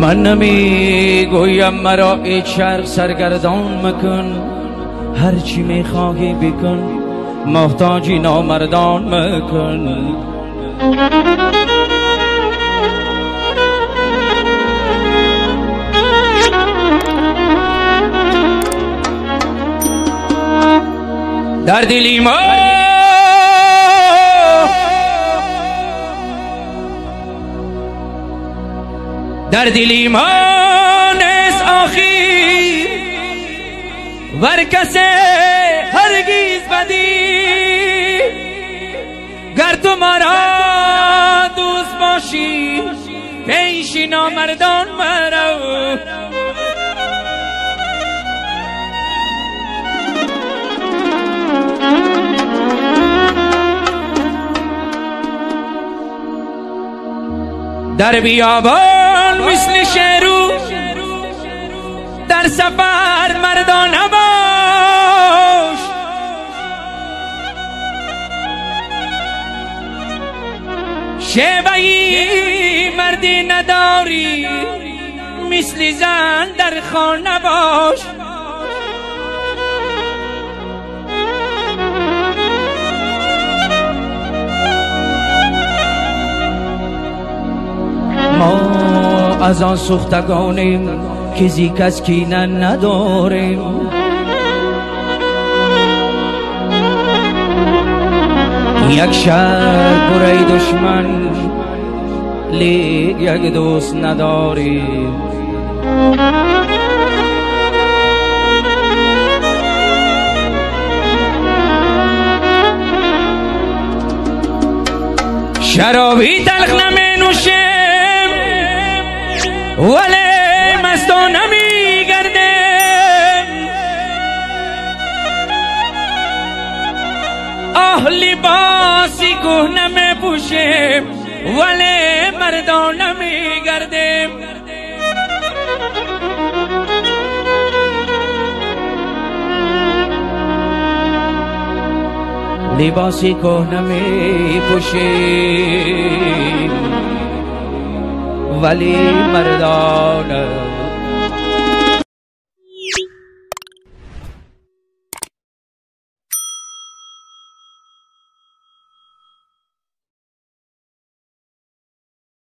من نمیگویم مرا ای چرخ سرگردان مکن، هرچی میخواهی بکن، محتاجی نامردان مکن. در دلی ما در دلی ما نیست آخر ور کسی هرگیز بدی، گر تو مرا دوست باشی پیش نامردان مرو. در بیابان مثل شیرو در سفر مردانه باش، شیوهی مردی نداری مثل زن در خانه باش. ما از آن سوختگانیم که زی کس کینه نداریم، یک شهر برای دشمن لیک یک دوست نداریم. شرابی تلخ نمی نوشیم ولی مستانه می گردیم، لباسی کهنه می پوشیم ولی مردانه می گردیم. لباسی کهنه می پوشیم ولی مردانه